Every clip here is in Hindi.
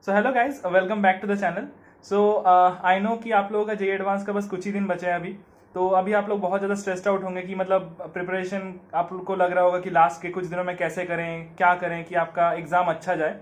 So hello guys, welcome back to the channel. So I know कि आप लोगों का जे एडवांस का बस कुछ ही दिन बचे हैं अभी। तो अभी आप लोग बहुत ज़्यादा स्ट्रेस्ड आउट होंगे कि मतलब प्रिपरेशन आप लोग को लग रहा होगा कि लास्ट के कुछ दिनों में कैसे करें, क्या करें कि आपका एग्ज़ाम अच्छा जाए।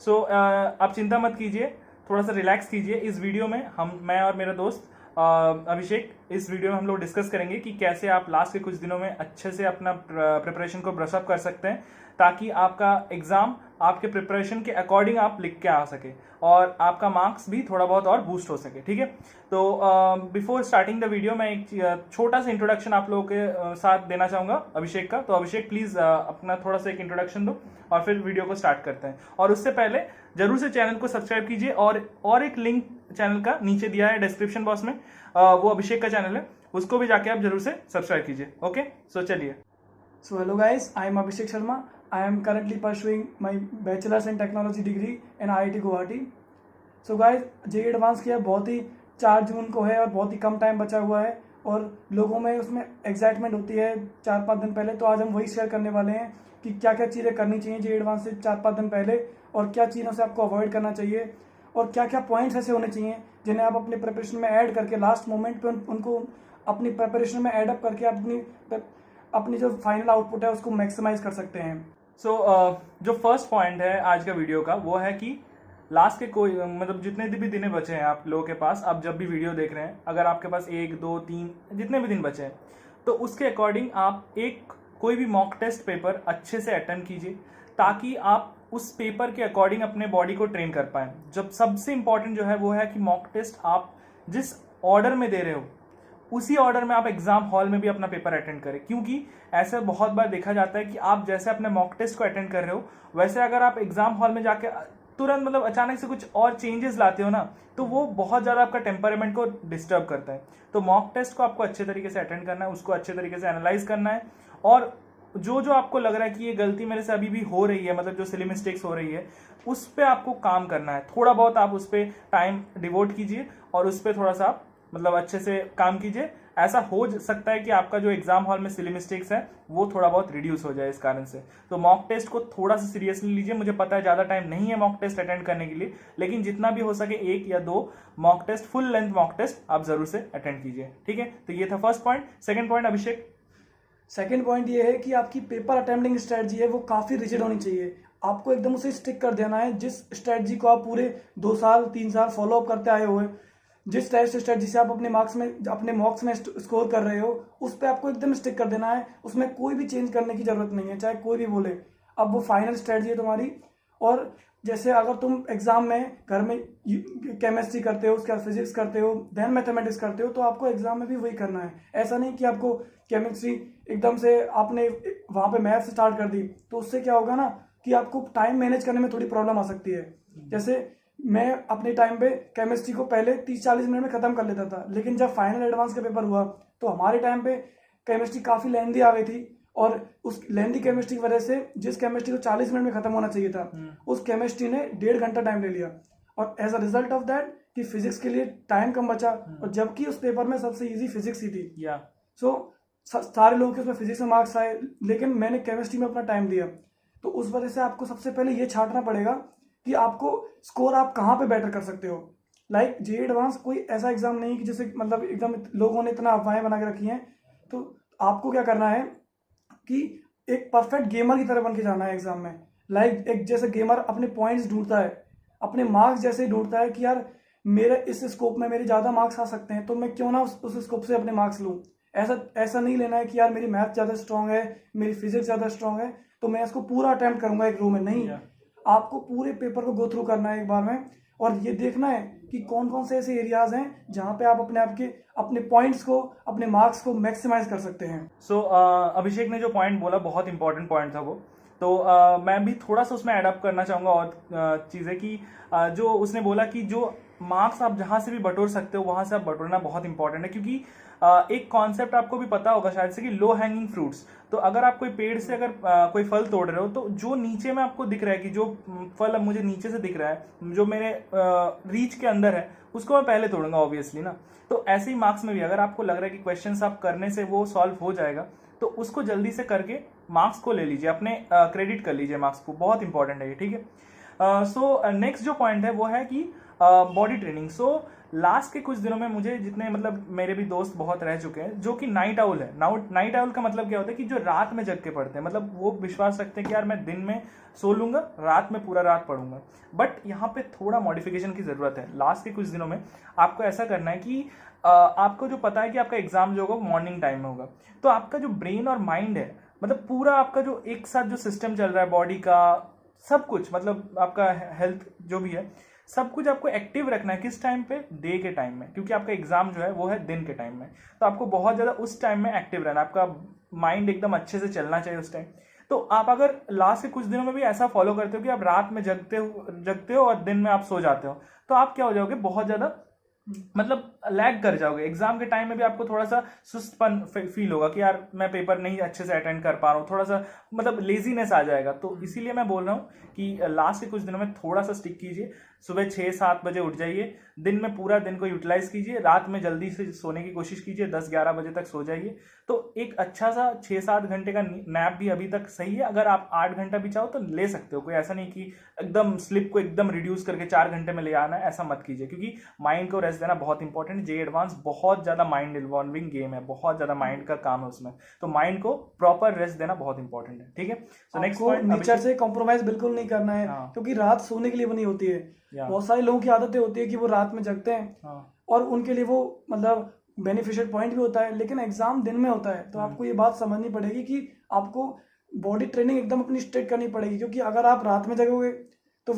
सो आप चिंता मत कीजिए, थोड़ा सा रिलैक्स कीजिए। इस वीडियो में मैं और मेरा दोस्त अभिषेक इस वीडियो में हम लोग डिस्कस करेंगे कि कैसे आप लास्ट के कुछ दिनों में अच्छे से अपना प्रिपरेशन को ब्रश अप कर सकते हैं, ताकि आपका एग्जाम आपके प्रिपरेशन के अकॉर्डिंग आप लिख के आ सके और आपका मार्क्स भी थोड़ा बहुत और बूस्ट हो सके। ठीक है, तो बिफोर स्टार्टिंग द वीडियो मैं एक छोटा सा इंट्रोडक्शन आप लोगों के साथ देना चाहूंगा अभिषेक का। तो अभिषेक प्लीज अपना थोड़ा सा एक इंट्रोडक्शन दो और फिर वीडियो को स्टार्ट करते हैं। और उससे पहले जरूर से चैनल को सब्सक्राइब कीजिए और एक लिंक चैनल का नीचे दिया है डिस्क्रिप्शन बॉक्स में, वो अभिषेक का चैनल है, उसको भी जाके आप जरूर से सब्सक्राइब कीजिए। ओके, सो चलिए। So hello guys, I am Abhishek Sharma. I am currently pursuing my bachelor's in technology degree in IIT Guwahati. So guys, J advance किया बहुत ही 4 जून को है और बहुत ही कम टाइम बचा हुआ है और लोगों में उसमें एक्साइटमेंट होती है 4-5 दिन पहले। तो आज हम वही शेयर करने वाले हैं कि क्या क्या चीज़ें करनी चाहिए जे एडवांस से 4-5 दिन पहले और क्या चीज़ों से आपको अवॉइड करना चाहिए और क्या क्या पॉइंट्स ऐसे होने चाहिए जिन्हें आप अपनी प्रिपरेशन में ऐड करके लास्ट मोमेंट पे उनको अपनी प्रिपरेशन में ऐड अप करके अपनी जो फाइनल आउटपुट है उसको मैक्सिमाइज कर सकते हैं। सो जो फर्स्ट पॉइंट है आज का वीडियो का वो है कि लास्ट के कोई मतलब जितने भी दिन बचे हैं आप लोगों के पास, आप जब भी वीडियो देख रहे हैं, अगर आपके पास 1, 2, 3 जितने भी दिन बचे हैं, तो उसके अकॉर्डिंग आप एक कोई भी मॉक टेस्ट पेपर अच्छे से अटेंड कीजिए, ताकि आप उस पेपर के अकॉर्डिंग अपने बॉडी को ट्रेन कर पाए। जब सबसे इंपॉर्टेंट जो है वो है कि मॉक टेस्ट आप जिस ऑर्डर में दे रहे हो उसी ऑर्डर में आप एग्जाम हॉल में भी अपना पेपर अटेंड करें, क्योंकि ऐसा बहुत बार देखा जाता है कि आप जैसे अपने मॉक टेस्ट को अटेंड कर रहे हो वैसे अगर आप एग्जाम हॉल में जाके तुरंत मतलब अचानक से कुछ और चेंजेस लाते हो ना, तो वो बहुत ज़्यादा आपका टेम्परामेंट को डिस्टर्ब करता है। तो मॉक टेस्ट को आपको अच्छे तरीके से अटेंड करना है, उसको अच्छे तरीके से एनालाइज करना है, और जो जो आपको लग रहा है कि ये गलती मेरे से अभी भी हो रही है, मतलब जो सिली मिस्टेक्स हो रही है, उस पर आपको काम करना है। थोड़ा बहुत आप उस पर टाइम डिवोट कीजिए और उस पर थोड़ा सा आप मतलब अच्छे से काम कीजिए। ऐसा हो सकता है कि आपका जो एग्जाम हॉल में सिली मिस्टेक्स है वो थोड़ा बहुत रिड्यूस हो जाए इस कारण से। तो मॉक टेस्ट को थोड़ा सा सीरियसली लीजिए। मुझे पता है ज़्यादा टाइम नहीं है मॉक टेस्ट अटेंड करने के लिए, लेकिन जितना भी हो सके 1 या 2 mock test, full length mock test आप जरूर से अटेंड कीजिए। ठीक है, तो ये था फर्स्ट पॉइंट। सेकेंड पॉइंट अभिषेक। सेकेंड पॉइंट ये है कि आपकी पेपर अटेम्प्टिंग स्ट्रेटजी है वो काफ़ी रिजिड होनी चाहिए। आपको एकदम उसे स्टिक कर देना है जिस स्ट्रेटजी को आप पूरे 2 साल 3 साल फॉलो अप करते आए हुए, जिस टेस्ट स्ट्रेटजी से आप अपने मॉक्स में स्कोर कर रहे हो उस पर आपको एकदम स्टिक कर देना है। उसमें कोई भी चेंज करने की जरूरत नहीं है, चाहे कोई भी बोले। अब वो फाइनल स्ट्रेटजी है तुम्हारी। और जैसे अगर तुम एग्जाम में घर में केमिस्ट्री करते हो, उसके बाद फिजिक्स करते हो, देन मैथमेटिक्स करते हो, तो आपको एग्जाम में भी वही करना है। ऐसा नहीं कि आपको केमिस्ट्री एकदम से आपने वहाँ पे मैथ स्टार्ट कर दी, तो उससे क्या होगा ना कि आपको टाइम मैनेज करने में थोड़ी प्रॉब्लम आ सकती है। जैसे मैं अपने टाइम पे केमिस्ट्री को पहले 30-40 मिनट में खत्म कर लेता था, लेकिन जब फाइनल एडवांस का पेपर हुआ तो हमारे टाइम पे केमिस्ट्री काफ़ी लेंदी आ गई थी और उस लेंदी केमिस्ट्री की वजह से जिस केमिस्ट्री को 40 मिनट में खत्म होना चाहिए था उस केमिस्ट्री ने 1.5 घंटा टाइम ले लिया। और as a result of that कि फिजिक्स के लिए टाइम कम बचा, और जबकि उस पेपर में सबसे ईजी फिजिक्स ही थी। सो सारे लोगों के उसमें फिजिक्स में मार्क्स आए, लेकिन मैंने केमिस्ट्री में अपना टाइम दिया। तो उस वजह से आपको सबसे पहले ये छांटना पड़ेगा कि आपको स्कोर आप कहाँ पे बेटर कर सकते हो। लाइक जे एडवांस कोई ऐसा एग्जाम नहीं कि जैसे मतलब एकदम लोगों ने इतना अफवाहें बना के रखी हैं। तो आपको क्या करना है कि एक परफेक्ट गेमर की तरह बन के जाना है एग्जाम में। लाइक एक जैसे गेमर अपने पॉइंट्स ढूंढता है, अपने मार्क्स जैसे ढूंढता है कि यार मेरे इस स्कोप में मेरे ज़्यादा मार्क्स आ सकते हैं, तो मैं क्यों ना उस स्कोप से अपने मार्क्स लूँ। ऐसा नहीं लेना है कि यार मेरी मैथ ज़्यादा स्ट्रांग है, मेरी फिजिक्स ज़्यादा स्ट्रांग है, तो मैं इसको पूरा अटेम्प्ट करूंगा एक रो में। नहीं, आपको पूरे पेपर को गो थ्रू करना है एक बार में, और ये देखना है कि कौन कौन से ऐसे एरियाज हैं जहां पे आप अपने पॉइंट्स को, अपने मार्क्स को मैक्सिमाइज कर सकते हैं। सो अभिषेक ने जो पॉइंट बोला बहुत इंपॉर्टेंट पॉइंट था वो। तो मैं भी थोड़ा सा उसमें एडअप करना चाहूँगा और चीज़ें कि जो उसने बोला कि जो मार्क्स आप जहाँ से भी बटोर सकते हो वहाँ से आप बटोरना बहुत इंपॉर्टेंट है, क्योंकि एक कॉन्सेप्ट आपको भी पता होगा शायद से कि लो हैंगिंग फ्रूट्स। तो अगर आप कोई पेड़ से अगर कोई फल तोड़ रहे हो, तो जो नीचे में आपको दिख रहा है कि जो फल अब मुझे नीचे से दिख रहा है, जो मेरे रीच के अंदर है, उसको मैं पहले तोड़ूंगा ऑब्वियसली ना। तो ऐसे ही मार्क्स में भी अगर आपको लग रहा है कि क्वेश्चंस आप करने से वो सॉल्व हो जाएगा, तो उसको जल्दी से करके मार्क्स को ले लीजिए, अपने क्रेडिट कर लीजिए मार्क्स को। बहुत इंपॉर्टेंट है ये। ठीक है, सो नेक्स्ट जो पॉइंट है वो है कि बॉडी ट्रेनिंग। सो लास्ट के कुछ दिनों में मुझे जितने मतलब मेरे भी दोस्त बहुत रह चुके हैं जो कि नाइट आउल है। नाइट आउल का मतलब क्या होता है कि जो रात में जग के पढ़ते हैं, मतलब वो विश्वास रखते हैं कि यार मैं दिन में सो लूंगा, रात में पूरा रात पढ़ूंगा। बट यहाँ पे थोड़ा मॉडिफिकेशन की जरूरत है। लास्ट के कुछ दिनों में आपको ऐसा करना है कि आपको जो पता है कि आपका एग्जाम जो होगा मॉर्निंग टाइम में होगा, तो आपका जो ब्रेन और माइंड है, मतलब पूरा आपका जो एक साथ जो सिस्टम चल रहा है बॉडी का, सब कुछ मतलब आपका हेल्थ जो भी है, सब कुछ आपको एक्टिव रखना है। किस टाइम पे? डे के टाइम में, क्योंकि आपका एग्जाम जो है वो है दिन के टाइम में। तो आपको बहुत ज्यादा उस टाइम में एक्टिव रहना, आपका माइंड एकदम अच्छे से चलना चाहिए उस टाइम। तो आप अगर लास्ट के कुछ दिनों में भी ऐसा फॉलो करते हो कि आप रात में जगते हो और दिन में आप सो जाते हो, तो आप क्या हो जाओगे, बहुत ज्यादा मतलब लैग कर जाओगे। एग्जाम के टाइम में भी आपको थोड़ा सा सुस्तपन फील होगा कि यार मैं पेपर नहीं अच्छे से अटेंड कर पा रहा हूँ, थोड़ा सा मतलब लेजीनेस आ जाएगा। तो इसीलिए मैं बोल रहा हूँ कि लास्ट के कुछ दिनों में थोड़ा सा स्टिक कीजिए। सुबह 6-7 बजे उठ जाइए, दिन में पूरा दिन को यूटिलाइज कीजिए, रात में जल्दी से सोने की कोशिश कीजिए, 10-11 बजे तक सो जाइए। तो एक अच्छा सा 6-7 घंटे का नैप भी अभी तक सही है। अगर आप 8 घंटा भी चाहो तो ले सकते हो, कोई ऐसा नहीं कि एकदम स्लिप को एकदम रिड्यूस करके 4 घंटे में ले आना है, ऐसा मत कीजिए। क्योंकि माइंड को रेस्ट देना बहुत इंपॉर्टेंट है। जे एडवांस बहुत ज्यादा माइंड इन्वॉल्विंग गेम है, बहुत ज्यादा माइंड का काम है उसमें, तो माइंड को प्रॉपर रेस्ट देना बहुत इंपॉर्टेंट है। ठीक है, तो नेक्स्ट पॉइंट, नेचर से कॉम्प्रोमाइज बिल्कुल नहीं करना है। हाँ। क्योंकि रात सोने के लिए बनी होती है। बहुत सारे लोगों की आदतें होती है कि वो रात में जगते हैं और उनके लिए वो मतलब बेनिफिशियल पॉइंट भी होता है, लेकिन एग्जाम दिन में होता है। तो आपको ये बात समझनी पड़ेगी कि आपको बॉडी ट्रेनिंग एकदम अपनी स्ट्रिक्ट करनी पड़ेगी। क्योंकि अगर आप रात में जगोगे तो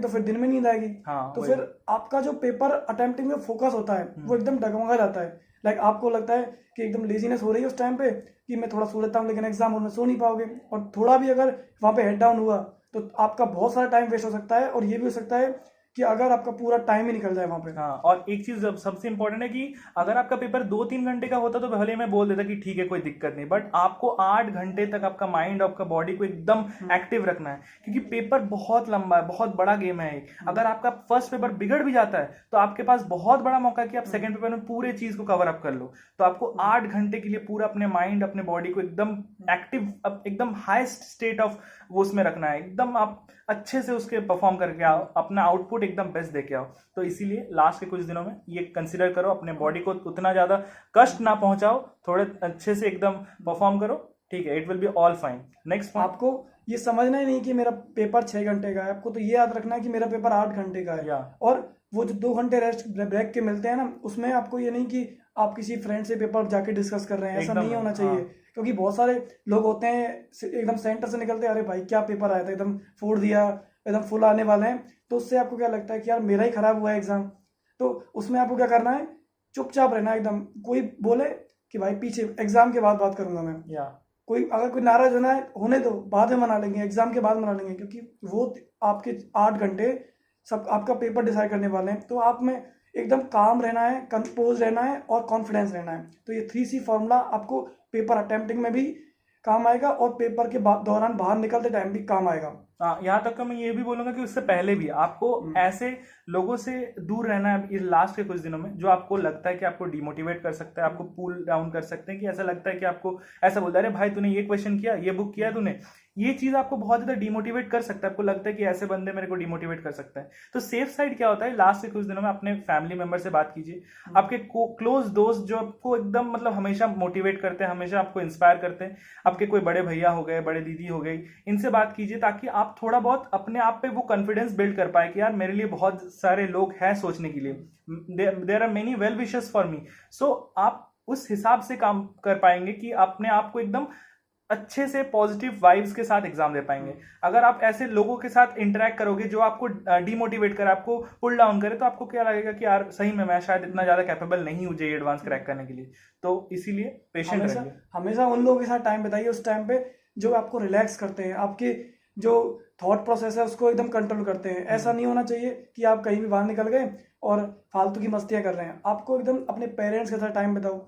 फिर दिन में नींद आएगी। तो फिर आपका जो पेपर अटेम्प्टिंग में फोकस होता है वो एकदम डगमगा जाता है। लाइक आपको लगता है कि एकदम लेजीनेस हो रही है उस टाइम पे कि मैं थोड़ा सो लेता हूँ, लेकिन एग्जाम में सो नहीं पाओगे। और थोड़ा भी अगर वहाँ पे हेड डाउन हुआ तो आपका बहुत सारा टाइम वेस्ट हो सकता है। और ये भी हो सकता है कि अगर आपका पूरा टाइम ही निकल जाए वहां पे। हाँ, और एक चीज सबसे इंपॉर्टेंट है कि अगर आपका पेपर 2-3 घंटे का होता तो भले मैं बोल देता कि ठीक है कोई दिक्कत नहीं, बट आपको 8 घंटे तक आपका माइंड, आपका बॉडी को एकदम एक्टिव रखना है। क्योंकि पेपर बहुत लंबा है, बहुत बड़ा गेम है। अगर आपका फर्स्ट पेपर बिगड़ भी जाता है तो आपके पास बहुत बड़ा मौका है कि आप सेकंड पेपर में पूरे चीज को कवर अप कर लो। तो आपको 8 घंटे के लिए पूरा अपने माइंड, अपने बॉडी को एकदम एक्टिव, एकदम हाईएस्ट स्टेट ऑफ वो उसमें रखना है। एकदम आप अच्छे से उसके परफॉर्म करके आओ, अपना आउटपुट एकदम बेस्ट देके आओ। तो इसीलिए लास्ट के कुछ दिनों में ये कंसीडर करो, अपने बॉडी को उतना ज्यादा कष्ट ना पहुंचाओ, थोड़े अच्छे से एकदम परफॉर्म करो। ठीक है, it will be all fine. Next, आपको ये समझना ही नहीं कि मेरा पेपर 6 घंटे का है, आपको तो ये याद रखना है कि मेरा पेपर 8 घंटे का है। और वो जो 2 घंटे रेस्ट ब्रेक के मिलते हैं ना, उसमें आपको ये नहीं कि आप किसी फ्रेंड से पेपर जाके डिस्कस कर रहे हैं, ऐसा नहीं होना चाहिए। क्योंकि बहुत सारे लोग होते हैं एकदम सेंटर से निकलते हैं, अरे भाई क्या पेपर आया था, एकदम फोड़ दिया, एकदम फुल आने वाले हैं। तो उससे आपको क्या लगता है कि यार मेरा ही खराब हुआ है एग्जाम। तो उसमें आपको क्या करना है, चुपचाप रहना एकदम। कोई बोले कि भाई पीछे एग्जाम के बाद बात करूंगा मैं, अगर कोई नाराज होना है होने दो, बाद में मना लेंगे, एग्जाम के बाद मना लेंगे। क्योंकि वो आपके 8 घंटे सब आपका पेपर डिसाइड करने वाले हैं। तो आप में एकदम काम रहना है, कंपोज रहना है और कॉन्फिडेंस रहना है। तो ये 3C फॉर्मूला आपको पेपर अटेम्प्टिंग में भी काम आएगा और पेपर के दौरान बाहर निकलते टाइम भी काम आएगा। यहाँ तक का मैं ये भी बोलूंगा कि उससे पहले भी आपको ऐसे लोगों से दूर रहना है इस लास्ट के कुछ दिनों में, जो आपको लगता है कि आपको डिमोटिवेट कर सकता है, आपको पुल डाउन कर सकते हैं। कि ऐसा लगता है कि आपको ऐसा बोलता है, अरे भाई तूने ये क्वेश्चन किया, ये बुक किया तूने, ये चीज आपको बहुत ज्यादा डिमोटिवेट कर सकता है। आपको लगता है कि ऐसे बंदे मेरे को डिमोटिवेट कर सकता है। तो सेफ साइड क्या होता है, लास्ट के कुछ दिनों में अपने फैमिली मेंबर से बात कीजिए, आपके क्लोज दोस्त जो आपको एकदम मतलब हमेशा मोटिवेट करते हैं, हमेशा आपको इंस्पायर करते हैं, आपके कोई बड़े भैया हो गए, बड़े दीदी हो गई, इनसे बात कीजिए ताकि आप थोड़ा बहुत अपने आप पे वो कॉन्फिडेंस बिल्ड कर पाए कि यार मेरे लिए बहुत सारे लोग हैं सोचने के लिए, there are many well wishes for me. So आप उस हिसाब से काम कर पाएंगे कि अपने आप को एकदम अच्छे से पॉजिटिव वाइब्स के साथ एग्जाम दे पाएंगे। अगर आप ऐसे लोगों के साथ इंटरेक्ट करोगे जो आपको डिमोटिवेट करे, आपको पुल डाउन करे, तो आपको क्या लगेगा कि यार सही में मैं शायद इतना ज्यादा कैपेबल नहीं हूं जेईई एडवांस क्रैक करने के लिए। तो इसीलिए पेशेंट रहिए, हमेशा उन लोगों के साथ टाइम बिताइए उस टाइम पे जो आपको रिलैक्स करते हैं, आपके जो थॉट प्रोसेस है उसको एकदम कंट्रोल करते हैं। ऐसा नहीं होना चाहिए कि आप कहीं भी बाहर निकल गए और फालतू की मस्तियां कर रहे हैं। आपको एकदम अपने पेरेंट्स के साथ टाइम बिताओ,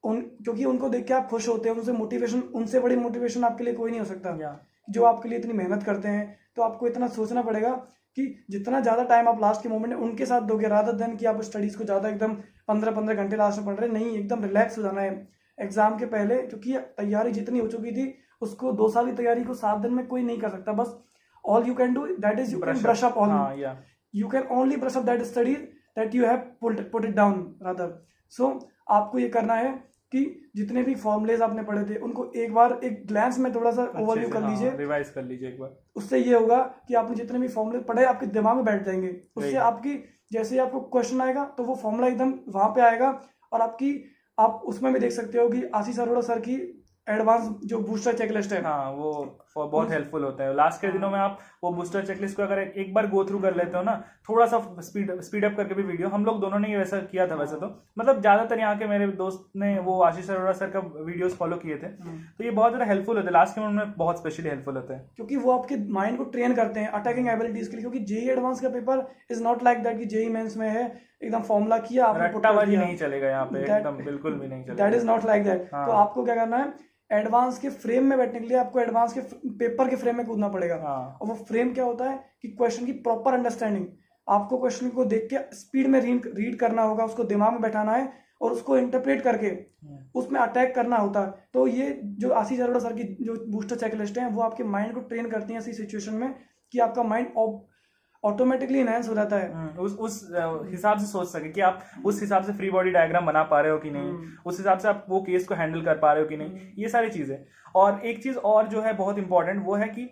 क्योंकि उनको देख के आप खुश होते हैं, उनसे मोटिवेशन, उनसे बड़ी मोटिवेशन आपके लिए कोई नहीं हो सकता। जो आपके लिए इतनी मेहनत करते हैं, तो आपको इतना सोचना पड़ेगा कि जितना ज्यादा टाइम आप लास्ट के मोमेंट में उनके साथ दोगे, रादर देन कि आप स्टडीज को ज्यादा एकदम 15-15 घंटे लास्ट में पढ़ रहे, नहीं, एकदम रिलैक्स हो जाना है एग्जाम के पहले। क्योंकि तैयारी जितनी हो चुकी थी उसको 2 साल की तैयारी को 7 दिन में कोई नहीं कर सकता। बस all you can do that is you can brush up on हाँ, yeah. you can only brush up that study that you have put it down rather. So आपको ये करना है कि जितने भी फॉर्मुलेज आपने पढ़े थे उनको एक बार एक ग्लैंस में थोड़ा सा ओवरव्यू कर लीजिए, रिवाइज कर लीजिए एक बार. उससे ये होगा कि आपने जितने भी फॉर्मुले पढ़े आपके दिमाग में बैठ जाएंगे. उससे आपकी जैसे ही आपको क्वेश्चन आएगा तो वो फॉर्मूला एकदम वहां पे आएगा. और आप उसमें भी देख सकते हो कि आशीष अरोड़ा सर की एडवांस जो बूस्टर चेकलिस्ट है, हाँ, वो बहुत हेल्पफुल होता है. लास्ट के दिनों में आप वो बूस्टर चेकलिस्ट को अगर एक बार गो थ्रू कर लेते हो ना, थोड़ा सा स्पीड अप करके भी वीडियो, हम लोग दोनों ने ये वैसा किया था वैसे तो, मतलब ज्यादातर यहाँ के मेरे दोस्त ने वो आशीष अरोड़ा सर का वीडियोस फॉलो किए थे, तो ये बहुत ज्यादा हेल्पफुल होते हैं. लास्ट के मोमेंट में बहुत स्पेशली हेल्पफुल होते हैं क्योंकि वो आपके माइंड को ट्रेन करते हैं अटैकिंग एबिलिटीज के लिए. क्योंकि जेई एडवांस का paper is not like that कि जेई मेंस में है एकदम फॉर्मूला किया आपने रट्टाबाजी नहीं चलेगा यहाँ पे, एकदम बिल्कुल भी नहीं चलेगा. That is not like that. तो आपको क्या करना है, एडवांस के फ्रेम में बैठने के लिए आपको एडवांस के पेपर के फ्रेम में कूदना पड़ेगा. और वो फ्रेम क्या होता है कि क्वेश्चन की प्रॉपर अंडरस्टैंडिंग, आपको क्वेश्चन को देख के स्पीड में रीड करना होगा, उसको दिमाग में बैठाना है और उसको इंटरप्रेट करके उसमें अटैक करना होता है. तो ये जो आशीष अरोड़ा सर की जो बूस्टर चेकलिस्ट है वो आपके माइंड को ट्रेन करती है ऐसी सिचुएशन में कि आपका माइंड ऑटोमेटिकली इनहेंस हो जाता है. उस हिसाब से सोच सके कि आप उस हिसाब से फ्री बॉडी डायग्राम बना पा रहे हो कि नहीं, उस हिसाब से आप वो केस को हैंडल कर पा रहे हो कि नहीं, ये सारी चीजें. और एक चीज और जो है बहुत इंपॉर्टेंट, वो है कि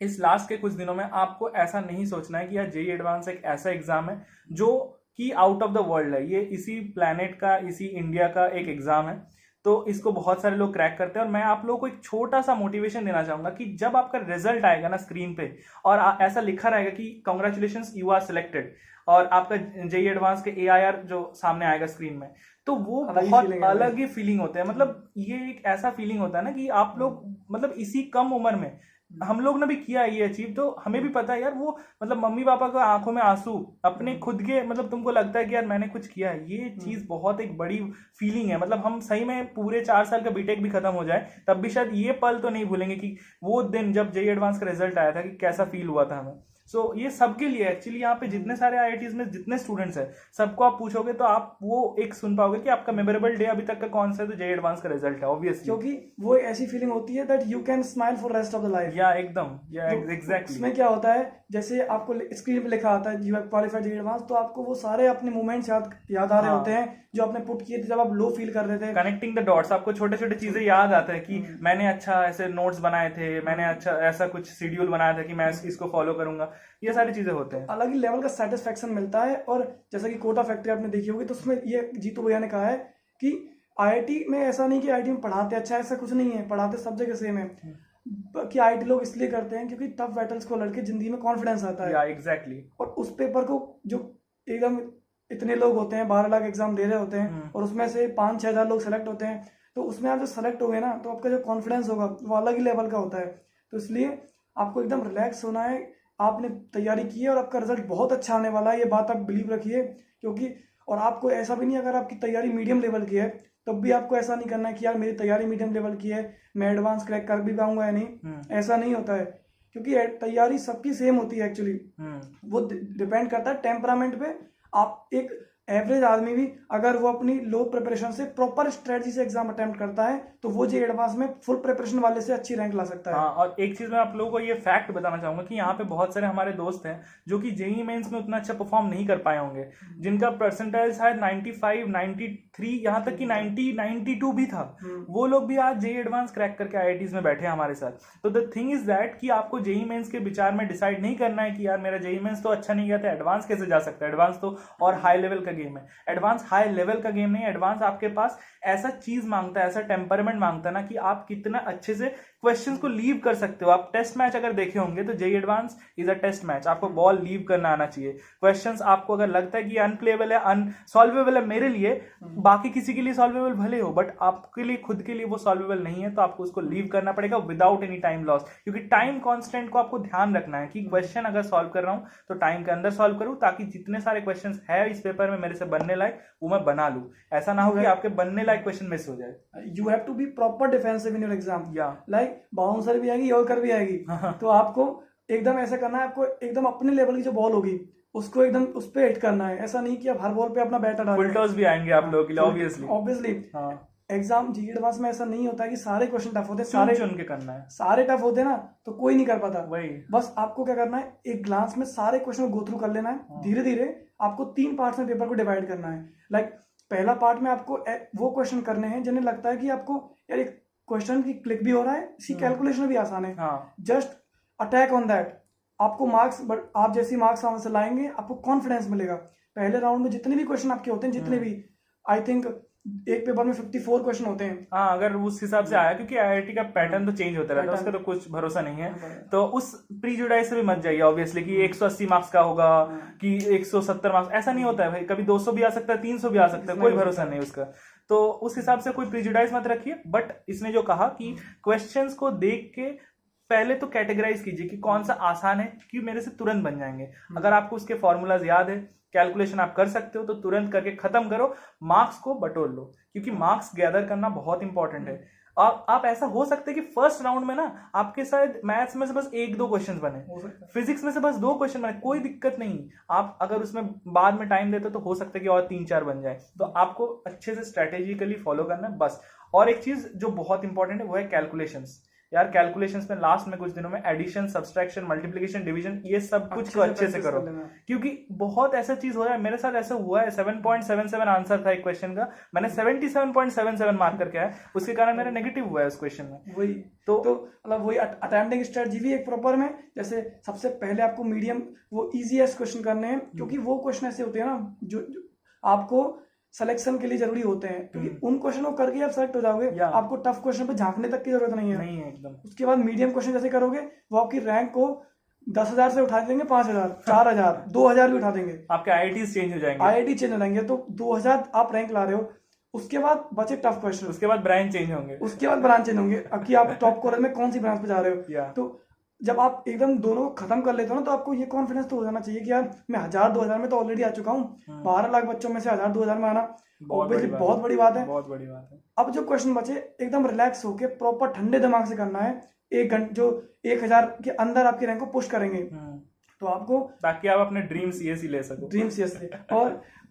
इस लास्ट के कुछ दिनों में आपको ऐसा नहीं सोचना है कि यार जेई एडवांस एक ऐसा एग्जाम है जो कि आउट ऑफ द वर्ल्ड है. ये इसी प्लेनेट का, इसी इंडिया का एक एग्जाम है, तो इसको बहुत सारे लोग क्रैक करते हैं. और मैं आप लोगों को एक छोटा सा मोटिवेशन देना चाहूंगा कि जब आपका रिजल्ट आएगा ना स्क्रीन पे और ऐसा लिखा रहेगा कि कांग्रेचुलेशंस यू आर सिलेक्टेड, और आपका जेई एडवांस के AIR जो सामने आएगा स्क्रीन में, तो वो बहुत अलग ही फीलिंग होता है. मतलब ये एक ऐसा फीलिंग होता है ना कि आप लोग मतलब इसी कम उम्र में हम लोग ने भी किया है ये अचीव, तो हमें भी पता है यार वो मतलब मम्मी पापा को आंखों में आंसू अपने खुद के, मतलब तुमको लगता है कि यार मैंने कुछ किया है, ये चीज बहुत एक बड़ी फीलिंग है. मतलब हम सही में पूरे 4 साल का बीटेक भी खत्म हो जाए तब भी शायद ये पल तो नहीं भूलेंगे कि वो दिन जब जेई एडवांस का रिजल्ट आया था कि कैसा फील हुआ था हमें. सो ये सबके लिए एक्चुअली यहाँ पे जितने सारे IITs में जितने स्टूडेंट्स हैं सबको आप पूछोगे तो आप वो एक सुन पाओगे कि आपका मेमोरेबल डे अभी तक का कौन सा है, तो जेई एडवांस का रिजल्ट है ऑब्वियसली. क्योंकि वो ऐसी फीलिंग होती है that you can smile for rest of the life. या एकदम, या एग्जैक्टली. इसमें क्या होता है, जैसे आपको स्क्रीन पे लिखा आता है you have qualified JEE Advanced, तो आपको वो सारे अपने मोमेंट्स याद आ रहे होते हैं जो आपने पुट किए थे जब आप लो फील कर रहे थे. कनेक्टिंग द डॉट्स, आपको छोटे छोटे चीजें याद आते हैं कि मैंने अच्छा ऐसे नोट्स बनाए थे, मैंने अच्छा ऐसा कुछ शेड्यूल बनाया था कि मैं इसको फॉलो करूंगा, ये सारी चीजें होते हैं. अलग ही लेवल का सेटिस्फेक्शन मिलता है. और जैसा कि कोटा फैक्ट्री आपने देखी होगी तो उसमें ये जीतू भैया ने कहा है कि IIT में ऐसा नहीं कि IIT में पढ़ाते अच्छा, ऐसा कुछ नहीं है, पढ़ाते सब जगह सेम है. कि IIT लोग इसलिए करते हैं क्योंकि टफ बैटल्स को लड़के जिंदगी में कॉन्फिडेंस आता है. एग्जैक्टली. और उस पेपर को जो एकदम इतने लोग होते हैं, 12 लाख एग्जाम दे रहे होते हैं और उसमें से 5-6 हज़ार लोग सेलेक्ट होते हैं, तो उसमें आप जो सेलेक्ट हो गए ना तो आपका जो कॉन्फिडेंस होगा वो अलग ही लेवल का होता है. तो इसलिए आपको एकदम रिलैक्स होना है. आपने तैयारी की है और आपका रिजल्ट बहुत अच्छा आने वाला है, ये बात आप बिलीव रखिए. क्योंकि और आपको ऐसा भी नहीं, अगर आपकी तैयारी मीडियम लेवल की है तब भी आपको ऐसा नहीं करना है कि यार मेरी तैयारी मीडियम लेवल की है, मैं एडवांस क्रैक कर भी पाऊंगा या नहीं. ऐसा नहीं होता है क्योंकि तैयारी सबकी सेम होती है एक्चुअली. वो डिपेंड करता है टेम्परामेंट पे. आप एक एवरेज आदमी भी अगर वो अपनी लो प्रिपरेशन से प्रॉपर स्ट्रेटजी से एग्जाम अटेम्प्ट करता है तो वो जेई एडवांस में फुल प्रिपरेशन वाले से अच्छी रैंक ला सकता है. हाँ, और एक चीज मैं आप लोगों को ये फैक्ट बताना चाहूंगा कि यहाँ पे बहुत सारे हमारे दोस्त हैं जो कि जेई मेंस में उतना अच्छा परफॉर्म नहीं कर पाए होंगे, जिनका परसेंटाइल शायद 95, 93, यहाँ तक कि 90, 92 भी था. वो लोग भी आज जेई एडवांस क्रैक करके IITs में बैठे हैं हमारे साथ. तो द थिंग इज दैट कि आपको जेई मेंस के विचार में डिसाइड नहीं करना है कि यार मेरा जेई मेंस तो अच्छा नहीं गया था, एडवांस कैसे जा सकता है. एडवांस तो और हाई लेवल का गेम है. एडवांस हाई लेवल का गेम नहीं. एडवांस आपके पास ऐसा चीज मांगता है, ऐसा टेम्परमेंट मांगता है ना कि आप कितना अच्छे से क्वेश्चंस को लीव कर सकते हो. आप टेस्ट मैच अगर देखे होंगे तो JEE Advanced is a test match. आपको बॉल लीव करना आना चाहिए. क्वेश्चंस आपको अगर लगता है कि अनप्लेबल है, अनसॉल्वेबल है, मेरे लिए, बाकी किसी के लिए सॉल्वेबल भले हो, बट आपके लिए खुद के लिए वो सॉल्वेबल नहीं है, तो आपको उसको लीव करना पड़ेगा विदाउट एनी टाइम लॉस. क्योंकि टाइम कॉन्स्टेंट को आपको ध्यान रखना है कि क्वेश्चन अगर सॉल्व कर रहा हूं तो टाइम के अंदर सॉल्व करूं, ताकि जितने सारे क्वेश्चन है इस पेपर में मेरे से बनने लायक वो मैं बना लूं. ऐसा ना हो कि आपके बनने लायक क्वेश्चन मिस हो जाए. You have to be proper defensive in your exam. Like bouncer भी आएगी, यॉर्कर भी आएगी, तो आपको एकदम ऐसा करना है, आपको एकदम अपने लेवल की जो बॉल होगी उसको एकदम उस पे हिट करना है. ऐसा नहीं कि आप हर बॉल पे अपना बैटर डालें. फुल टॉस भी आएंगे आप लोगों के लिए ऑब्वियसली. ऑब्वियसली एग्जाम जी एडवांस में ऐसा नहीं होता है कि सारे क्वेश्चन टफ होते हैं, चुन सारे चुन के करना है। सारे टफ होते हैं ना तो कोई नहीं कर पाता। वही बस आपको क्या करना है, एक ग्लांस में सारे क्वेश्चन को गो थ्रू कर लेना है। धीरे धीरे आपको 3 पार्ट्स में पेपर को डिवाइड करना है। लाइक पहला पार्ट में आपको वो क्वेश्चन करने हैं जिन्हें लगता है कि आपको यार एक क्वेश्चन की क्लिक भी हो रहा है, इसकी कैलकुलेशन भी आसान है, जस्ट अटैक ऑन दैट। आपको मार्क्स, बट आप जैसी मार्क्स वहां से लाएंगे आपको कॉन्फिडेंस मिलेगा। पहले राउंड में जितने भी क्वेश्चन आपके होते हैं, जितने भी, आई थिंक एक पेपर में 54 क्वेश्चन होते हैं। हाँ, अगर उस हिसाब से आया, क्योंकि आईआईटी का पैटर्न तो चेंज होता रहता है, उसका तो कुछ भरोसा नहीं है। तो उस प्रीजुडाइज से भी मत जाइए ऑब्वियसली कि 180 मार्क्स का होगा कि 170 मार्क्स, ऐसा नहीं होता है भाई। कभी 200 भी आ सकता है, 300 भी आ सकता है, कोई भरोसा नहीं उसका। तो उस हिसाब से कोई प्रीजुडाइज मत रखिए। बट इसने जो कहा कि क्वेश्चंस को देख के पहले तो कैटेगराइज कीजिए कि कौन सा आसान है कि मेरे से तुरंत बन जाएंगे। अगर आपको उसके फॉर्मूलाज याद है, कैलकुलेशन आप कर सकते हो, तो तुरंत करके खत्म करो, मार्क्स को बटोर लो, क्योंकि मार्क्स गैदर करना बहुत इंपॉर्टेंट है। आप ऐसा हो सकता है कि फर्स्ट राउंड में ना आपके शायद मैथ्स में से बस 1-2 क्वेश्चन बने, फिजिक्स में से बस 2 क्वेश्चन बने, कोई दिक्कत नहीं। आप अगर उसमें बाद में टाइम देते तो हो सकता है कि और 3-4 बन जाए। तो आपको अच्छे से स्ट्रेटेजिकली फॉलो करना है बस। और एक चीज जो बहुत इंपॉर्टेंट है वो है कैलकुलेशंस। यार कैलकुलेशंस में लास्ट में कुछ दिनों में एडिशन, सब्सट्रैक्शन, मल्टीप्लिकेशन, डिवीजन, ये सब कुछ को अच्छे से करो, क्योंकि बहुत ऐसा चीज हो रहा है। मेरे साथ ऐसा हुआ है, 7.77 आंसर था एक क्वेश्चन का, मैंने 77.77 मार्क करके आया, उसके कारण मेरा नेगेटिव हुआ है उस क्वेश्चन में। वही तो मतलब वही अटेम्प्टिंग स्ट्रेटजी भी एक प्रॉपर में, जैसे सबसे पहले आपको मीडियम वो इजीएस्ट क्वेश्चन करने हैं, क्योंकि वो क्वेश्चन ऐसे होते हैं ना जो आपको सिलेक्शन के लिए जरूरी होते हैं, क्योंकि उन क्वेश्चन को करके आप सेलेक्ट हो जाओगे। आपको टफ क्वेश्चन पे झांकने तक की जरूरत नहीं है एकदम। उसके बाद मीडियम क्वेश्चन जैसे करोगे वो आपकी रैंक को 10,000 से उठा देंगे, 5,000, 4,000, 2,000 भी उठा देंगे। आपके आईआईटी चेंज हो जाएंगे, आईआईटी चेंज हो जाएंगे। तो 2,000 आप रैंक ला रहे हो, उसके बाद बचे टफ क्वेश्चन, उसके बाद ब्रांच चेंज होंगे, उसके बाद ब्रांच चेंज होंगे कि आप टॉप कॉलेज में कौन सी ब्रांच पे जा रहे हो। तो जब आप एकदम दोनों को खत्म कर लेते हो ना, तो आपको ये कॉन्फिडेंस तो हो जाना चाहिए कि यार मैं 1,000-2,000 में तो ऑलरेडी आ चुका हूँ। 12 लाख बच्चों में से 1,000-2,000 में आना बहुत बड़ी बात है। बहुत बड़ी बात है। अब जो क्वेश्चन बचे एकदम रिलैक्स होके प्रॉपर ठंडे दिमाग से करना है। 1 घंटे जो 1,000 के अंदर आपकी रैंक को पुश करेंगे, तो आपको, ताकि आप अपने ड्रीम सीएसई ले सको। ड्रीम सीएसई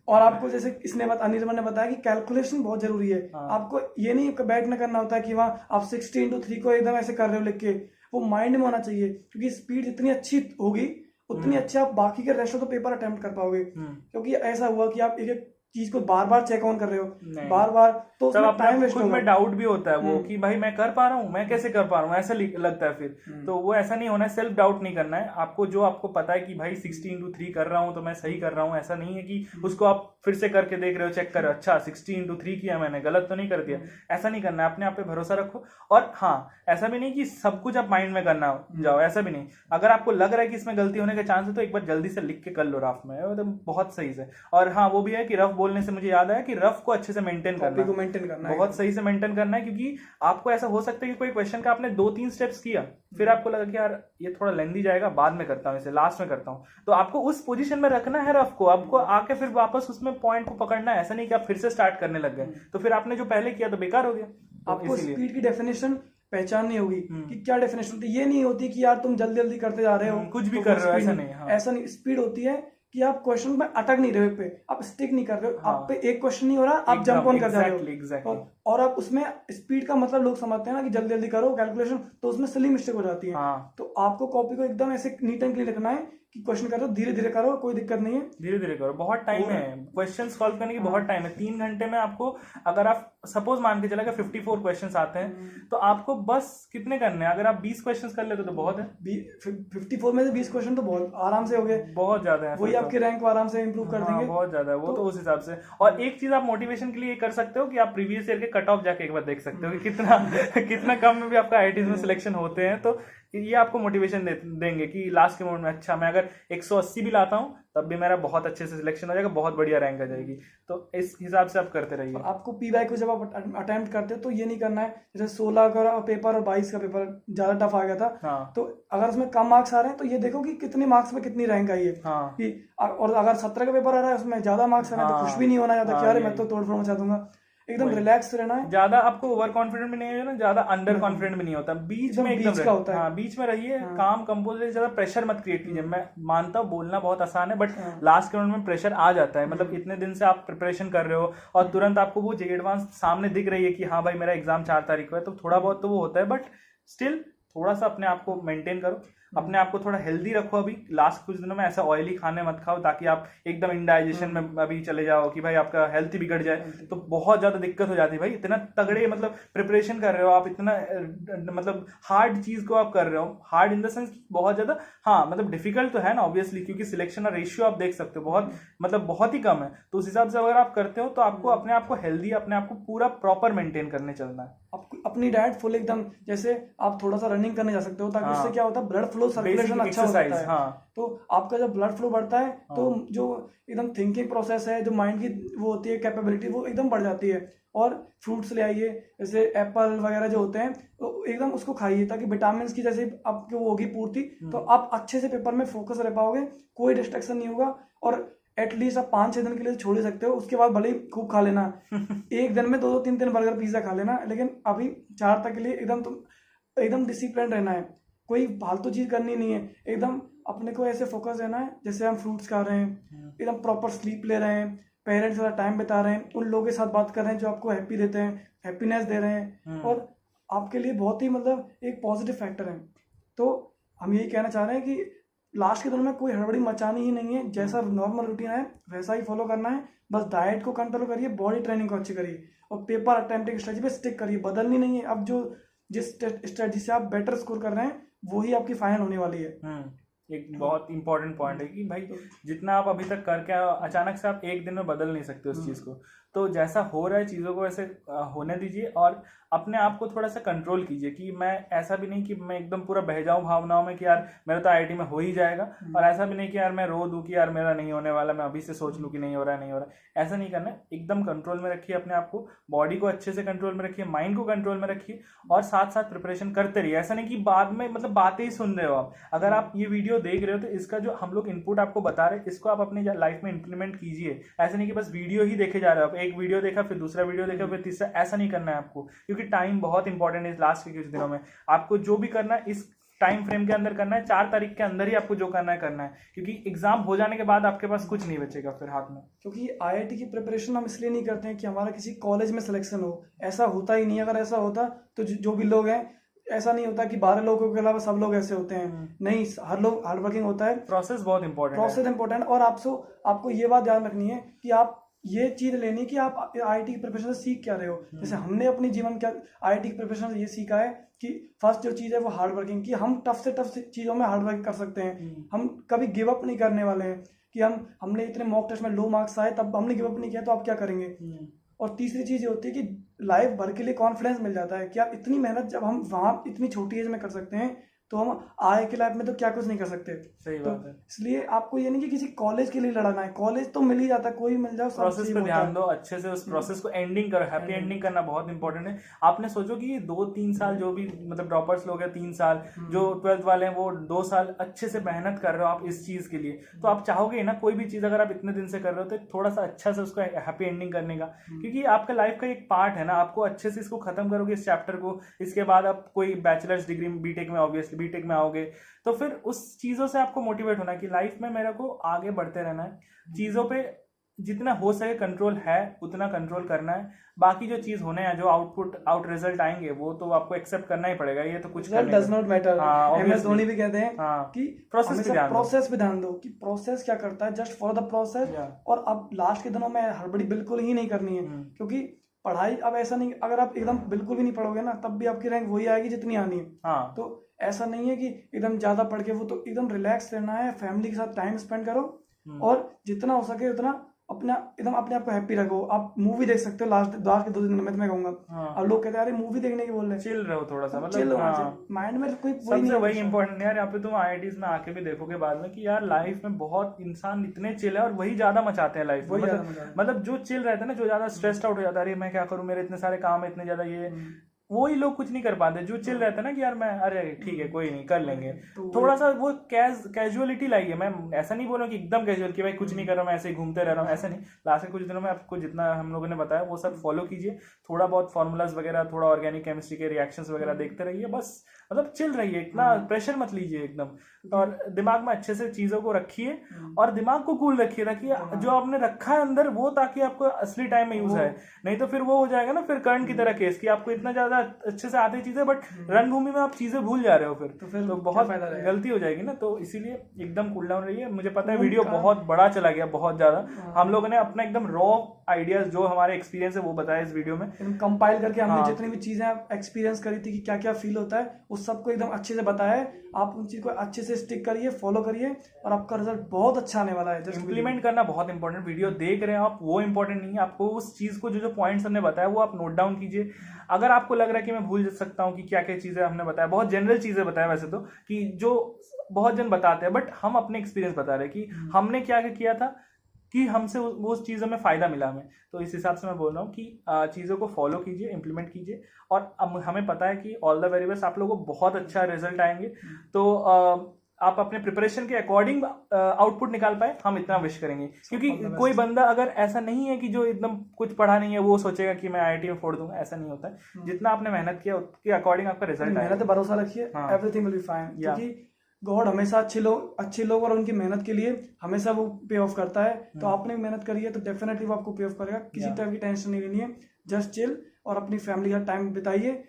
और आपको जैसे इसने अनिर्बन ने बताया कि कैलकुलेशन बहुत जरूरी है। आपको ये नहीं बैठना करना होता है कि वहाँ आप 60x3 को एकदम ऐसे कर रहे हो लिख के, वो माइंड में होना चाहिए, क्योंकि स्पीड जितनी अच्छी होगी उतनी अच्छी आप बाकी के rest of the paper attempt कर पाओगे। क्योंकि ऐसा हुआ कि आप एक एक चीज को बार बार चेक ऑन कर रहे हो, बार बार, तो उसमें टाइम वेस्ट होगा। खुद में डाउट भी होता है वो कि भाई मैं कर पा रहा हूँ, मैं कैसे कर पा रहा हूँ, ऐसा लगता है फिर। तो वो ऐसा नहीं होना है, सेल्फ डाउट नहीं करना है आपको। जो आपको पता है कि भाई 60x3 कर रहा हूँ तो मैं सही कर रहा हूँ, ऐसा नहीं है कि उसको आप फिर से करके देख रहे हो, चेक कर रहे हो, अच्छा 60x3 किया मैंने, गलत तो नहीं कर दिया। ऐसा नहीं करना है, अपने आप पे भरोसा रखो। और हाँ, ऐसा भी नहीं कि सब कुछ आप माइंड में करना जाओ, ऐसा भी नहीं। अगर आपको लग रहा है कि इसमें गलती होने का चांस है तो एक बार जल्दी से लिख के कर लो राफ में, तो बहुत सही से। और हाँ, वो भी है कि रफ बोलने से मुझे याद आया कि रफ को अच्छे से मेंटेन करना है, बहुत सही से मेंटेन करना है। क्योंकि आपको ऐसा हो सकता है कि कोई क्वेश्चन का आपने 2-3 स्टेप्स किया, फिर आपको लगा कि यार ये थोड़ा लेंदी जाएगा, बाद में करता हूँ, इसे लास्ट में करता हूँ। तो आपको उस पोजीशन में रखना है रफ को, आपको आके फिर वापस उसमें पॉइंट को पकड़ना है। ऐसा नहीं कि आप फिर से स्टार्ट करने लग गए, तो फिर आपने जो पहले किया तो बेकार हो गया। आपको स्पीड की डेफिनेशन पहचाननी होगी कि क्या डेफिनेशन होती है। ये नहीं होती कि यार तुम जल्दी जल्दी करते जा रहे हो, कुछ भी कर रहे हो, ऐसा नहीं। ऐसा नहीं, स्पीड होती है कि आप क्वेश्चन में अटक नहीं रहे हो, पे आप स्टिक नहीं कर रहे हो। आप पे एक क्वेश्चन नहीं हो रहा, आप जंप ऑन कर जा रहे हो। और आप उसमें स्पीड का मतलब लोग समझते हैं ना कि जल्दी जल्दी करो कैलकुलेशन, तो उसमें सिली मिस्टेक हो जाती है। तो आपको कॉपी को एकदम ऐसे नीट एंड क्लीन रखना है कि क्वेश्चन करो, धीरे धीरे करो, कोई दिक्कत नहीं है, धीरे धीरे करो। बहुत टाइम है क्वेश्चन सॉल्व करने की, बहुत टाइम है। 3 घंटे में आपको, अगर आप सपोज मान के चला कि 54 क्वेश्चन आते हैं, तो आपको बस कितने करने हैं? अगर आप 20 क्वेश्चन कर लेते तो बहुत है। 54 में से 20 क्वेश्चन तो बहुत आराम से हो गए, बहुत ज्यादा है। वही आपकी रैंक को आराम से इंप्रूव कर देंगे। बहुत ज्यादा है वो, तो उस हिसाब से। और एक चीज आप मोटिवेशन के लिए कर सकते हो कि आप प्रीवियस ईयर के कट ऑफ जाके एक बार देख सकते हो कि कितना कम में भी आपका आईआईटीज में सिलेक्शन होते हैं। तो ये आपको मोटिवेशन देंगे कि लास्ट के मोमेंट में अच्छा मैं अगर 180 भी लाता हूँ तब भी मेरा बहुत अच्छे से सिलेक्शन हो जाएगा, बहुत बढ़िया रैंक आ जाएगी। तो इस हिसाब से आप करते रहिए। आपको पीवाई को जब आप अटेम्प्ट करते हो तो ये नहीं करना है जैसे 16 का पेपर और 22 का पेपर ज्यादा टफ आ गया था, तो अगर उसमें कम मार्क्स आ रहे हैं तो ये देखो कि कितने मार्क्स में कितनी रैंक आई है। कि और अगर 17 का पेपर आ रहा है उसमें ज्यादा मार्क्स आ रहे हैं तो कुछ भी नहीं होना चाहता, क्या मैं तो तोड़ फोड़ मचा दूंगा। एकदम रिलैक्स रहना है। ज्यादा आपको ओवर कॉन्फिडेंट भी नहीं है ना, ज्यादा अंडर कॉन्फिडेंट भी नहीं होता, बीच में एकदम का होता है। हाँ, बीच में रहिए, काम कंपोज, ज्यादा प्रेशर मत क्रिएट कीजिए। मैं मानता हूँ बोलना बहुत आसान है, बट लास्ट के मोमेंट में प्रेशर आ जाता है। मतलब इतने दिन से आप प्रिपरेशन कर रहे हो और तुरंत आपको वो एडवांस सामने दिख रही है कि हाँ भाई मेरा एग्जाम 4 तारीख को है, तो थोड़ा बहुत तो वो होता है, बट स्टिल थोड़ा सा अपने आप को मेंटेन करो, अपने आप को थोड़ा हेल्दी रखो। अभी लास्ट कुछ दिनों में ऐसा ऑयली खाने मत खाओ ताकि आप एकदम इनडाइजेशन में अभी चले जाओ कि भाई आपका हेल्थ ही बिगड़ जाए, तो बहुत ज्यादा दिक्कत हो जाती है भाई। इतना तगड़े मतलब प्रिपरेशन कर रहे हो आप, इतना मतलब हार्ड चीज को आप कर रहे हो, हार्ड इन द सेंस बहुत ज्यादा, हाँ मतलब डिफिकल्ट तो है ना ऑब्वियसली, क्योंकि सिलेक्शन का रेशियो आप देख सकते हो बहुत मतलब बहुत ही कम है। तो उस हिसाब से अगर आप करते हो तो आपको अपने आप को हेल्दी, अपने आप को पूरा प्रॉपर मेंटेन करने चलना है। आपको अपनी डाइट फुल एकदम, जैसे आप थोड़ा सा रनिंग करने जा सकते हो ताकि उससे क्या होता है, ब्लड फ्लो सर्कुलेशन अच्छा हो जाता है। तो आपका जब ब्लड फ्लो बढ़ता है तो जो एकदम थिंकिंग प्रोसेस है, जो माइंड की वो होती है कैपेबिलिटी, वो एकदम बढ़ जाती है। और फ्रूट्स ले आइए, जैसे एप्पल वगैरह जो होते हैं, तो एकदम उसको खाइए ताकि विटामिन की जैसे आपकी वो होगी पूर्ति, तो आप अच्छे से पेपर में फोकस रह पाओगे, कोई डिस्ट्रैक्शन नहीं होगा। और एटलीस्ट आप 5-6 दिन के लिए छोड़ ही सकते हो, उसके बाद भले ही खूब खा लेना एक दिन में 2-2 3-3 बर्गर पिज्जा खा लेना, लेकिन अभी 4 तक के लिए एकदम तुम एकदम डिसिप्लिन रहना है, कोई फालतू चीज करनी नहीं है, एकदम अपने को ऐसे फोकस रहना है। जैसे हम फ्रूट्स खा रहे हैं, एकदम प्रॉपर स्लीप ले रहे हैं, पेरेंट्स के साथ टाइम बिता रहे हैं, उन लोगों के साथ बात कर रहे हैं जो आपको हैप्पी देते हैं, हैप्पीनेस दे रहे हैं, और आपके लिए बहुत ही मतलब एक पॉजिटिव फैक्टर है। तो हम यही कहना चाह रहे हैं कि लास्ट के दिनों में कोई हड़बड़ी मचानी ही नहीं है, जैसा नॉर्मल रूटीन है वैसा ही फॉलो करना है। बस डाइट को कंट्रोल करिए, बॉडी ट्रेनिंग को अच्छी करिए, और पेपर अटेम्प्टिंग स्ट्रेटजी पे स्टिक करिए, बदलनी नहीं है। अब जो जिस स्ट्रेटजी से आप बेटर स्कोर कर रहे हैं वही आपकी फाइनल होने वाली है। एक बहुत इंपॉर्टेंट पॉइंट है कि भाई जितना आप अभी तक करके अचानक से आप एक दिन में बदल नहीं सकते उस चीज को, तो जैसा हो रहा है चीजों को वैसे होने दीजिए, और अपने आप को थोड़ा सा कंट्रोल कीजिए कि मैं ऐसा भी नहीं कि मैं एकदम पूरा बह जाऊं भावनाओं में कि यार मेरा तो आईआईटी में हो ही जाएगा, और ऐसा भी नहीं कि यार मैं रो दूं कि यार मेरा नहीं होने वाला, मैं अभी से सोच लूं कि नहीं हो रहा है नहीं हो रहा है। ऐसा नहीं करना है, एकदम कंट्रोल में रखिए अपने आप को, बॉडी को अच्छे से कंट्रोल में रखिए, माइंड को कंट्रोल में रखिए, और साथ साथ प्रिपरेशन करते रहिए। ऐसा नहीं कि बाद में मतलब बातें ही सुन रहे हो आप। अगर आप ये वीडियो देख रहे हो तो इसका जो हम लोग इनपुट आपको बता रहे हैं इसको आप अपनी लाइफ में इंप्लीमेंट कीजिए। ऐसा नहीं कि बस वीडियो ही देखे जा रहे हो आप, एक वीडियो देखा फिर दूसरा वीडियो देखा फिर तीसरा, ऐसा नहीं करना है आपको, क्योंकि टाइम बहुत इंपॉर्टेंट है। लास्ट के कुछ दिनों में आपको जो भी करना है इस टाइम फ्रेम के अंदर करना है, 4 तारीख के अंदर ही आपको जो करना है, क्योंकि एग्जाम हो जाने के बाद आपके पास कुछ नहीं बचेगा फिर हाथ में। क्योंकि आईआईटी की प्रिपरेशन हम इसलिए नहीं करते हैं कि हमारा किसी कॉलेज में सिलेक्शन हो, ऐसा होता ही नहीं। अगर ऐसा होता तो जो भी लोग हैं, ऐसा नहीं होता कि 12 लोगों के अलावा सब लोग ऐसे होते हैं, नहीं, हर लोग हार्ड वर्किंग होता है। प्रोसेस बहुत इंपॉर्टेंट और आपको ये बात ध्यान रखनी है कि आप ये चीज लेनी कि आप आईआईटी की प्रिपरेशन से सीख क्या रहे हो। जैसे हमने अपनी जीवन क्या आईआईटी की प्रिपरेशन से ये सीखा है कि फर्स्ट जो चीज है वो हार्ड वर्किंग, कि हम टफ से टफ चीजों में हार्ड वर्क कर सकते हैं, हम कभी गिव अप नहीं करने वाले हैं। कि हमने इतने मॉक टेस्ट में लो मार्क्स आए तब हमने गिव अप नहीं किया, तो आप क्या करेंगे। और तीसरी चीज ये होती है कि लाइफ भर के लिए कॉन्फिडेंस मिल जाता है कि आप इतनी मेहनत जब हम वहां इतनी छोटी एज में कर सकते हैं, तो हम आगे की लाइफ में तो क्या कुछ नहीं कर सकते। सही बात है। इसलिए आपको ये नहीं कि किसी कॉलेज के लिए लड़ना है, कॉलेज तो मिल ही जाता है, कोई मिल जाओ। प्रोसेस पे ध्यान दो, अच्छे से उस प्रोसेस को एंडिंग करो, हैप्पी एंडिंग करना बहुत इंपॉर्टेंट है। आपने सोचो कि 2-3 साल जो भी मतलब ड्रॉपर्स लोग हैं 3 साल, जो 12th वाले हैं वो 2 साल अच्छे से मेहनत कर रहे हो आप इस चीज के लिए, तो आप चाहोगे ना कोई भी चीज अगर आप इतने दिन से कर रहे हो तो थोड़ा सा अच्छा से उसको हैप्पी एंडिंग करने का, क्योंकि आपका लाइफ का एक पार्ट है ना। आपको अच्छे से इसको खत्म करोगे इस चैप्टर को, इसके बाद आप कोई बैचलर्स डिग्री बीटेक में, ऑब्वियसली बीटेक में आओगे, तो फिर उस चीजों से आपको मोटिवेट होना कि लाइफ में मेरे को आगे बढ़ते रहना है, चीजों पे जितना हो सके कंट्रोल है उतना कंट्रोल करना है। बाकी जो चीज होने हैं, जो आउट रिजल्ट आएंगे वो तो आपको एक्सेप्ट करना ही पड़ेगा, ये तो कुछ does not matter. MS Dhoni भी कहते हैं कि प्रोसेस पे ध्यान दो कि प्रोसेस क्या करता है, जस्ट फॉर द प्रोसेस। और अब लास्ट के दिनों में हड़बड़ी बिल्कुल ही नहीं करनी है, क्योंकि पढ़ाई अब ऐसा नहीं, अगर आप एकदम बिल्कुल भी नहीं पढ़ोगे ना तब भी आपकी रैंक वही आएगी जितनी आनी है। तो ऐसा नहीं है कि एकदम ज्यादा पढ़ के, वो तो एकदम रिलैक्स रहना है, फैमिली के साथ टाइम स्पेंड करो, और जितना हो सके उतना अपने आप को हैप्पी रखो। आप मूवी देख सकते हो लास्ट के 2 दिन में, मैं कहूंगा। अब लोग कहते हैं अरे मूवी देखने की बोल रहे हैं, चिल रहो थोड़ा सा, मतलब माइंड में कोई सबसे वही इंपॉर्टेंट है यार। यहाँ पे तुम आईआईटीज में आके भी देखोगे बाद में कि यार लाइफ में बहुत इंसान इतने चिल है और वही ज्यादा मचाते हैं लाइफ में। मतलब जो चिल रहता है ना, जो ज्यादा स्ट्रेस्ड आउट हो जाता है, अरे मैं क्या करूं, मेरे इतने सारे काम है, इतने ज्यादा ये, वही लोग कुछ नहीं कर पाते। जो चिल रहता है ना कि यार मैं अरे ठीक है कोई नहीं कर लेंगे, तो थोड़ा सा वो कैजुअलिटी लाइए। मैं ऐसा नहीं बोल रहा हूँ कि एकदम कैजुअल कि भाई कुछ नहीं कर रहा हूँ, मैं ऐसे ही घूमते रह रहा हूँ, ऐसा नहीं। लास्ट के कुछ दिनों में आपको जितना हम लोगों ने बताया वो सब फॉलो कीजिए, थोड़ा बहुत फॉर्मूलाज वगैरह, थोड़ा ऑर्गेनिक केमिस्ट्री के रिएक्शंस वगैरह देखते रहिए, बस मतलब चिल रहिए, इतना प्रेशर मत लीजिए एकदम। और दिमाग में अच्छे से चीजों को रखिए और दिमाग को कूल रखिए, ताकि जो आपने रखा है अंदर वो ताकि आपको असली टाइम में यूज आए। नहीं तो फिर वो हो जाएगा ना फिर कर्ण की तरह केस कि आपको इतना ज्यादा अच्छे से आती चीजें बट रणभूमि में आप चीजें भूल जा रहे हो, फिर तो बहुत गलती हो जाएगी ना। तो इसीलिए एकदम कूल डाउन रहिए। मुझे पता है वीडियो बहुत बड़ा चला गया, बहुत ज्यादा। हम लोगों ने अपना एकदम रॉ आइडियाज जो हमारे एक्सपीरियंस है वो बताया इस वीडियो में, कंपाइल करके हमने जितनी भी चीजें एक्सपीरियंस करी थी कि क्या क्या फील होता है उस सबको एकदम अच्छे से बताया है। आप उन चीज को अच्छे से स्टिक करिए, फॉलो करिए और आपका रिजल्ट बहुत अच्छा आने वाला है। जस्ट इंप्लीमेंट करना बहुत इंपॉर्टेंट। वीडियो देख रहे हैं आप वो इंपॉर्टेंट नहीं है, आपको उस चीज को जो पॉइंट्स हमने बताया वो आप नोट डाउन कीजिए। अगर आपको लग रहा है कि मैं भूल सकता हूँ कि क्या क्या चीजें हमने बताया, बहुत जनरल चीजें बताया वैसे तो, कि जो बहुत जन बताते हैं, बट हम अपने एक्सपीरियंस बता रहे हैं कि हमने क्या क्या किया था कि हमसे वो चीज़ों में फ़ायदा मिला हमें। तो इस हिसाब से मैं बोल रहा हूँ कि चीज़ों को फॉलो कीजिए, इंप्लीमेंट कीजिए। और अब हमें पता है कि ऑल द वेरी बेस्ट, आप लोगों को बहुत अच्छा रिजल्ट आएंगे। तो आप अपने प्रिपरेशन के अकॉर्डिंग आउटपुट निकाल पाए, हम इतना विश करेंगे। क्योंकि कोई बंदा अगर ऐसा नहीं है कि जो एकदम कुछ पढ़ा नहीं है वो सोचेगा कि मैं IIT में फोड़ दूंगा, ऐसा नहीं होता है। जितना आपने मेहनत किया उसके अकॉर्डिंग आपका रिजल्ट आएगा। मेहनत पे भरोसा रखिए, एवरीथिंग विल बी फाइन। क्योंकि गॉड हमेशा अच्छे लोग और उनकी मेहनत के लिए हमेशा वो पे ऑफ करता है। तो आपने मेहनत करी है तो डेफिनेटली वो आपको पे ऑफ करेगा। किसी टाइप की टेंशन नहीं लेनी है, जस्ट चिल और अपनी फैमिली का टाइम बिताइए।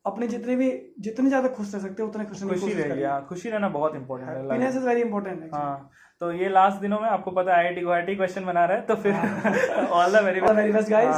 अपने जितने ज्यादा खुश रह सकते हो उतने खुश रहिए। खुशी रहना बहुत इंपॉर्टेंट है, हैप्पीनेस इज वेरी इंपॉर्टेंट है। हाँ, तो ये लास्ट दिनों में आपको पता है IIT गुवाहाटी क्वेश्चन बना रहा है, तो फिर all the very best guys.